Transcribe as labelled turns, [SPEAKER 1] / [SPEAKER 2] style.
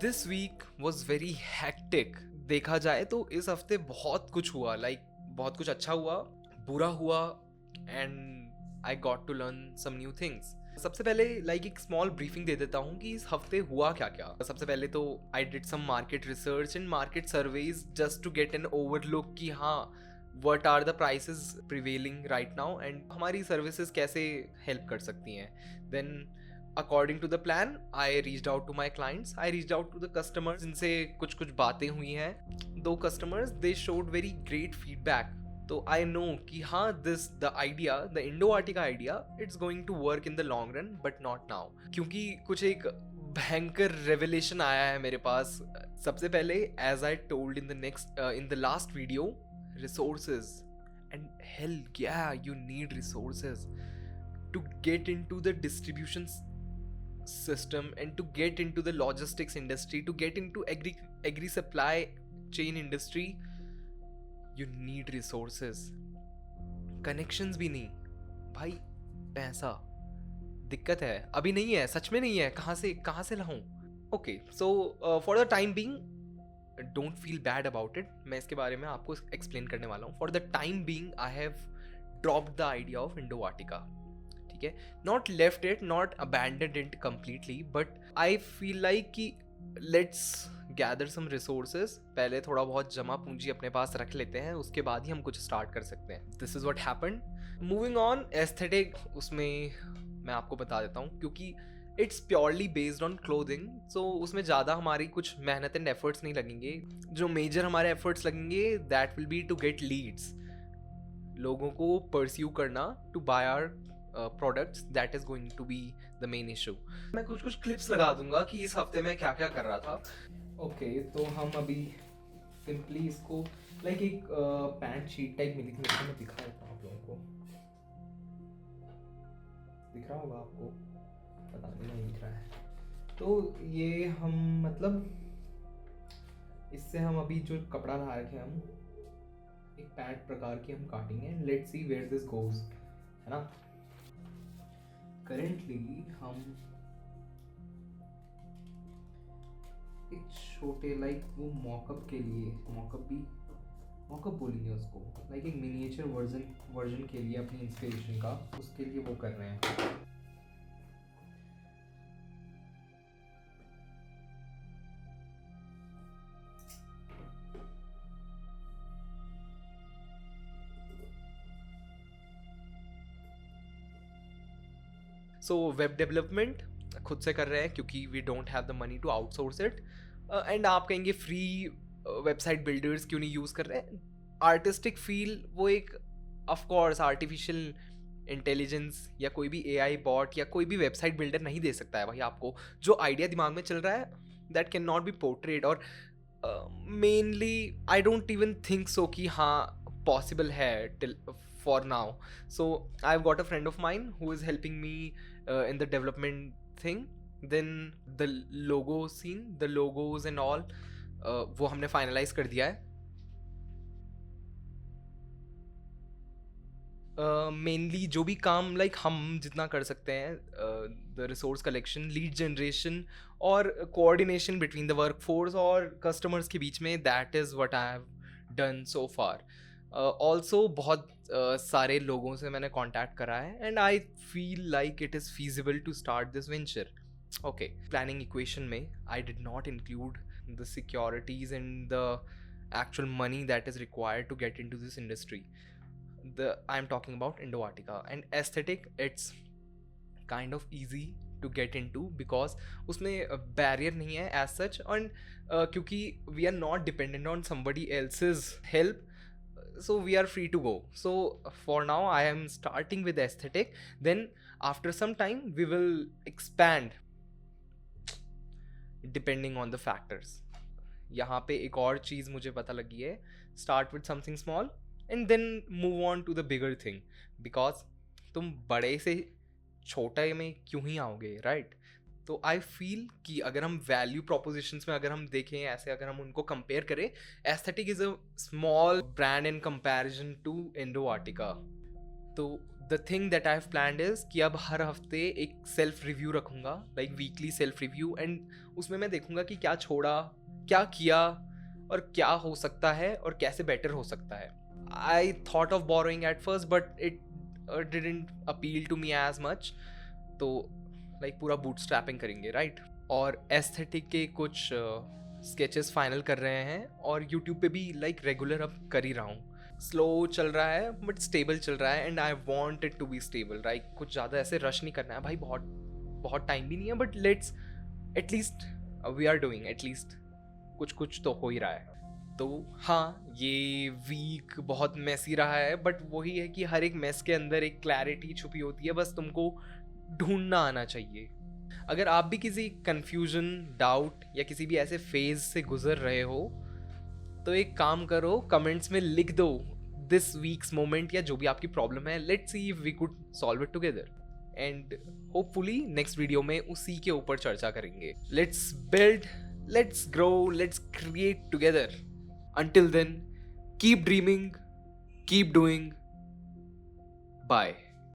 [SPEAKER 1] This week was very hectic. देखा जाए तो इस हफ्ते बहुत कुछ हुआ, बहुत कुछ अच्छा हुआ, बुरा हुआ, and I got to learn some new things. सबसे पहले एक स्मॉल ब्रीफिंग दे देता हूँ कि इस हफ्ते हुआ क्या क्या। सबसे पहले तो I did some market research and market surveys just to get an overlook कि हाँ what are the prices prevailing right now and हमारी सर्विसेज कैसे हेल्प कर सकती हैं। then according to the plan I reached out to my clients, I reached out to the customers, जिनसे कुछ कुछ बातें हुई हैं। दो customers they showed very great feedback, तो I know कि हाँ the idea, the Indo-Artica idea, it's going to work in the long run but not now, क्योंकि कुछ एक भयंकर रेवलेशन आया है मेरे पास। सबसे पहले as I told in the last video, resources, and hell yeah, you need resources to get into the distribution system and to get into the logistics industry, to get into agri supply chain industry. You need resources, connections भी नहीं भाई, पैसा दिक्कत है, अभी नहीं है, सच में नहीं है, कहाँ से लाऊं। Okay, so for the time being don't feel bad about it, मैं इसके बारे में आपको एक्सप्लेन करने वाला हूँ। For the time being I have dropped the idea of Indo-Ertiga, ठीक है, not left it, not abandoned it completely, but I feel like कि लेट्स गैदर सम रिसोर्सेज, पहले थोड़ा बहुत जमा पूंजी अपने पास रख लेते हैं, उसके बाद ही हम कुछ स्टार्ट कर सकते हैं। This is what happened. Moving on, aesthetic, उसमें मैं आपको बता देता हूँ, क्योंकि it's purely based on clothing, so उसमें ज़्यादा हमारी कुछ मेहनत एंड एफर्ट्स नहीं लगेंगे। जो मेजर हमारे एफर्ट्स लगेंगे that will be to get leads, लोगों को परस्यू करना to buy our products, that is going to be the main issue. मैं कुछ क्लिप्स लगा दूंगा कि इस हफ्ते में क्या क्या कर रहा था। ओके, तो हम अभी सिंपली इसको एक पैंट शीट टाइप मिली थी, मैं दिखा देता हूँ आप लोगों को, दिख रहा होगा आपको, पता नहीं दिख रहा है। तो ये हम इससे हम अभी जो कपड़ा ला रखे हैं, हम एक पैंट प्रकार की हम काटेंगे। Let's see where this goes, है ना। करेंटली हम एक छोटे वो मॉकअप के लिए, मॉकअप बोलेंगे उसको, एक मिनिएचर वर्जन के लिए अपनी इंस्पिरेशन का, उसके लिए वो कर रहे हैं। सो वेब डेवलपमेंट खुद से कर रहे हैं क्योंकि we don't have the money to outsource it. And आप कहेंगे फ्री वेबसाइट बिल्डर्स क्यों नहीं यूज़ कर रहे हैं। आर्टिस्टिक फील वो एक, ऑफ कोर्स आर्टिफिशियल इंटेलिजेंस या कोई भी एआई बॉट या कोई भी वेबसाइट बिल्डर नहीं दे सकता है भाई आपको जो आइडिया दिमाग में चल रहा है, that can not be portrayed. और mainly I don't even think so कि हाँ पॉसिबल है till for now. So I've got a friend of mine who is helping me in the development thing. Then the logo scene, the logos and all, वो हमने finalize कर दिया है। Mainly जो भी काम हम जितना कर सकते हैं, the resource collection, lead generation और कोऑर्डिनेशन बिटवीन द वर्कफोर्स और कस्टमर्स के बीच में, that is what I have done so far. Also बहुत सारे लोगों से मैंने कॉन्टैक्ट करा है and I feel like it is feasible to start this venture. Okay, planning equation में I did not include the securities and the actual money that is required to get into this industry. I'm talking about Indo-Artica. And aesthetic, it's kind of easy to get into because उसमें barrier नहीं है as such, and क्योंकि we are not dependent on somebody else's help, so we are free to go. So for now I am starting with aesthetic, then after some time we will expand depending on the factors. यहाँ पे एक और चीज़ मुझे पता लगी है, start with something small and then move on to the bigger thing, because तुम बड़े से छोटे में क्यों ही आओगे, राइट। तो आई फील कि अगर हम वैल्यू प्रोपोजिशंस में अगर हम देखें ऐसे, अगर हम उनको कंपेयर करें, aesthetic is a small brand in comparison to इंडो-आर्टिका। तो the thing that I have planned is कि अब हर हफ्ते एक सेल्फ रिव्यू रखूंगा, like weekly self review, and उसमें मैं देखूंगा कि क्या छोड़ा, क्या किया, और क्या हो सकता है और कैसे बेटर हो सकता है. I thought of borrowing at first but it didn't appeal to me as much. तो लाइक पूरा बूट स्ट्रैपिंग करेंगे, राइट? और एस्थेटिक के कुछ स्केचेस फाइनल कर रहे हैं, और यूट्यूब पे भी लाइक रेगुलर अब कर ही रहा हूँ. स्लो चल रहा है बट स्टेबल चल रहा है, and I want it to be stable, right? कुछ ज़्यादा ऐसे रश नहीं करना है भाई, बहुत बहुत टाइम भी नहीं है, but let's at least we are doing at least कुछ तो हो ही रहा है. तो हाँ, ये वीक बहुत मैसी रहा है, बट वही है कि हर एक मैस के अंदर एक क्लैरिटी छुपी होती है, बस तुमको ढूंढना आना चाहिए. अगर आप भी किसी कंफ्यूजन, डाउट या किसी भी ऐसे फेज से गुजर रहे हो, तो एक काम करो, कमेंट्स में लिख दो दिस वीक्स मोमेंट या जो भी आपकी प्रॉब्लम है. Let's see if we could solve it together, and hopefully next video में उसी के ऊपर चर्चा करेंगे. Let's build, let's grow, let's create together. Until then, keep dreaming, keep doing. Bye.